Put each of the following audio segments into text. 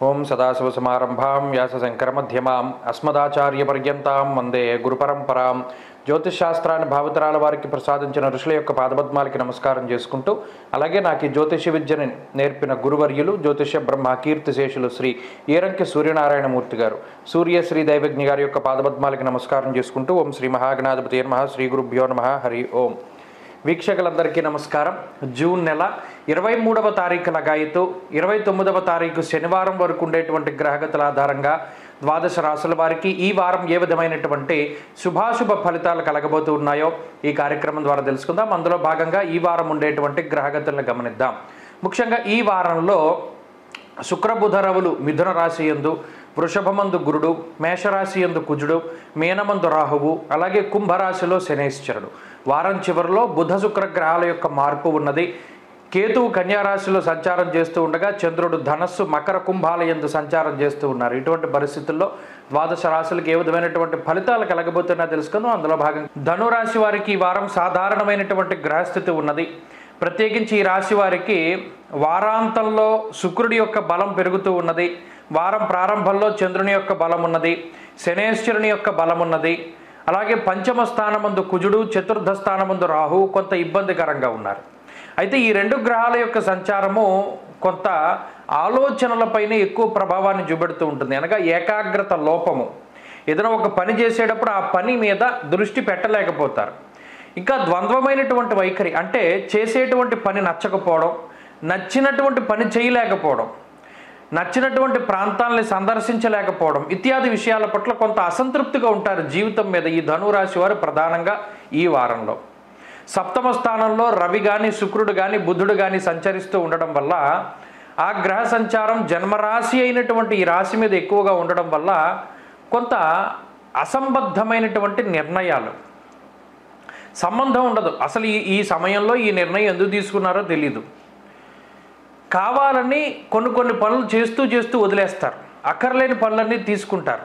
ఓం సదాశివసమారంభాం వ్యాసశంకరమధ్యమాం అస్మదాచార్యపర్యంతాం వందే గురుపరంపరాం. జ్యోతిషశాస్త్రాన్ని భావితరాల వారికి ప్రసాదించిన ఋషుల యొక్క పాదపద్మాలకి నమస్కారం చేసుకుంటూ, అలాగే నాకు ఈ జ్యోతిష విద్యని నేర్పిన గురువర్యులు జ్యోతిష బ్రహ్మ కీర్తిశేషులు శ్రీ ఈరంకి సూర్యనారాయణమూర్తి గారు, సూర్యశ్రీ దైవజ్ఞ గారి యొక్క పాదపద్మాలకి నమస్కారం చేసుకుంటూ, ఓం శ్రీ మహాగణాధిపతి నమః, శ్రీ గురుభ్యో నమః, హరి ఓం. వీక్షకులందరికీ నమస్కారం. జూన్ నెల 23వ తారీఖు లగాయితూ 29వ తారీఖు శనివారం వరకు ఉండేటువంటి గ్రహగతుల ఆధారంగా ద్వాదశ రాశుల వారికి ఈ వారం ఏ విధమైనటువంటి శుభాశుభ ఫలితాలు కలగబోతూ ఉన్నాయో ఈ కార్యక్రమం ద్వారా తెలుసుకుందాం. అందులో భాగంగా ఈ వారం ఉండేటువంటి గ్రహగతులను గమనిద్దాం. ముఖ్యంగా ఈ వారంలో శుక్రబుధ రవులు మిథున రాశి యందు, వృషభమందు గురుడు, మేషరాశి యందు కుజుడు, మీనమందు రాహువు, అలాగే కుంభరాశిలో శనేశ్వరుడు. వారం చివరిలో బుధ శుక్ర గ్రహాల యొక్క మార్పు ఉన్నది. కేతువు కన్యారాశిలో సంచారం చేస్తూ ఉండగా చంద్రుడు ధనస్సు మకర కుంభాల యందు సంచారం చేస్తూ ఉన్నారు. ఇటువంటి పరిస్థితుల్లో ద్వాదశ రాశులకు ఏ విధమైనటువంటి ఫలితాలు కలగబోతున్నా తెలుసుకుందాం. అందులో భాగంగా ధనురాశి వారికి ఈ వారం సాధారణమైనటువంటి గ్రహస్థితి ఉన్నది. ప్రత్యేకించి ఈ రాశి వారికి వారాంతంలో శుక్రుడి యొక్క బలం పెరుగుతూ ఉన్నది. వారం ప్రారంభంలో చంద్రుని యొక్క బలం ఉన్నది, శనేశ్వరుని యొక్క బలం ఉన్నది. అలాగే పంచమ స్థానమందు కుజుడు, చతుర్థ స్థానమందు రాహువు కొంత ఇబ్బందికరంగా ఉన్నారు. అయితే ఈ రెండు గ్రహాల యొక్క సంచారము కొంత ఆలోచనలపైన ఎక్కువ ప్రభావాన్ని చూపెడుతూ ఉంటుంది. అనగా ఏకాగ్రత లోపము. ఏదైనా ఒక పని చేసేటప్పుడు ఆ పని మీద దృష్టి పెట్టలేకపోతారు. ఇంకా ద్వంద్వమైనటువంటి వైఖరి, అంటే చేసేటువంటి పని నచ్చకపోవడం, నచ్చినటువంటి పని చేయలేకపోవడం, నచ్చినటువంటి ప్రాంతాలని సందర్శించలేకపోవడం ఇత్యాది విషయాల పట్ల కొంత అసంతృప్తిగా ఉంటారు జీవితం మీద ఈ ధనురాశి వారు ప్రధానంగా ఈ వారంలో. సప్తమ స్థానంలో రవి కానీ, శుక్రుడు కానీ, బుధుడు కానీ సంచరిస్తూ ఉండడం వల్ల ఆ గ్రహ సంచారం జన్మరాశి అయినటువంటి ఈ రాశి మీద ఎక్కువగా ఉండడం వల్ల కొంత అసంబద్ధమైనటువంటి నిర్ణయాలు, సంబంధం ఉండదు. అసలు ఈ సమయంలో ఈ నిర్ణయం ఎందుకు తీసుకున్నారో తెలీదు. కావాలని కొన్ని పనులు చేస్తూ వదిలేస్తారు. అక్కర్లేని పనులన్నీ తీసుకుంటారు.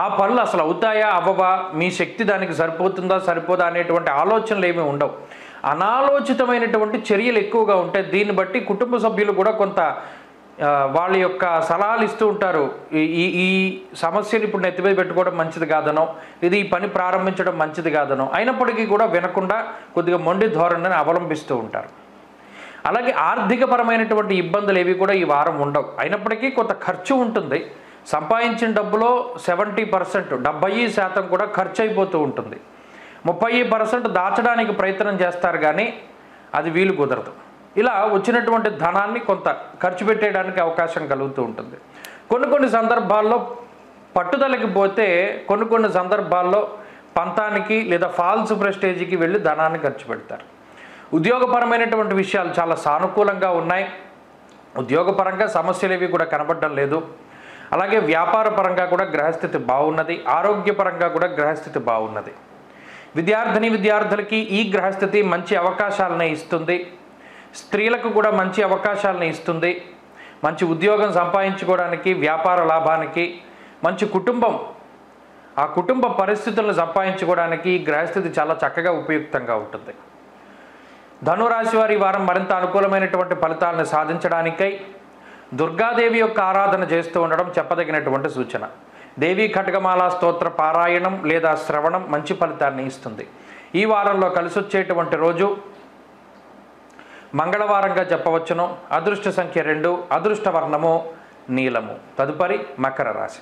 ఆ పనులు అసలు అవుతాయా అవ్వవా, మీ శక్తి దానికి సరిపోతుందా సరిపోదా అనేటువంటి ఆలోచనలు ఏమీ ఉండవు. అనాలోచితమైనటువంటి చర్యలు ఎక్కువగా ఉంటాయి. దీన్ని బట్టి కుటుంబ సభ్యులు కూడా కొంత వాళ్ళ యొక్క సలహాలు ఇస్తూ ఉంటారు. ఈ సమస్యను ఇప్పుడు నెత్తిమీద పెట్టుకోవడం మంచిది కాదనో, ఇది ఈ పని ప్రారంభించడం మంచిది కాదనో, అయినప్పటికీ కూడా వినకుండా కొద్దిగా మొండి ధోరణిని అవలంబిస్తూ ఉంటారు. అలాగే ఆర్థికపరమైనటువంటి ఇబ్బందులు ఏవి కూడా ఈ వారం ఉండవు. అయినప్పటికీ కొంత ఖర్చు ఉంటుంది. సంపాదించిన డబ్బులో 70%, 70% కూడా ఖర్చు అయిపోతూ ఉంటుంది. 30% దాచడానికి ప్రయత్నం చేస్తారు, కానీ అది వీలు కుదరదు. ఇలా వచ్చినటువంటి ధనాన్ని కొంత ఖర్చు పెట్టేయడానికి అవకాశం కలుగుతూ ఉంటుంది. కొన్ని సందర్భాల్లో పట్టుదలకి పోతే కొన్ని సందర్భాల్లో పంతానికి లేదా ఫాల్స్ ప్రెస్టేజ్కి వెళ్ళి ధనాన్ని ఖర్చు పెడతారు. ఉద్యోగపరమైనటువంటి విషయాలు చాలా సానుకూలంగా ఉన్నాయి. ఉద్యోగపరంగా సమస్యలు ఏవి కూడా కనబడడం లేదు. అలాగే వ్యాపార పరంగా కూడా గ్రహస్థితి బాగున్నది. ఆరోగ్యపరంగా కూడా గ్రహస్థితి బాగున్నది. విద్యార్థులకి ఈ గ్రహస్థితి మంచి అవకాశాలను ఇస్తుంది. స్త్రీలకు కూడా మంచి అవకాశాలను ఇస్తుంది. మంచి ఉద్యోగం సంపాదించుకోవడానికి, వ్యాపార లాభానికి, మంచి కుటుంబం, ఆ కుటుంబ పరిస్థితులను సంపాదించుకోవడానికి ఈ గ్రహస్థితి చాలా చక్కగా ఉపయుక్తంగా ఉంటుంది. ధనురాశి వారి వారం మరింత అనుకూలమైనటువంటి ఫలితాలను సాధించడానికై దుర్గాదేవి యొక్క ఆరాధన చేస్తూ ఉండడం చెప్పదగినటువంటి సూచన. దేవీ ఖడ్గమాల స్తోత్ర పారాయణం లేదా శ్రవణం మంచి ఫలితాన్ని ఇస్తుంది. ఈ వారంలో కలిసి వచ్చేటువంటి రోజు మంగళవారంగా చెప్పవచ్చును. అదృష్ట సంఖ్య 2, అదృష్ట వర్ణము నీలము. తదుపరి మకర రాశి.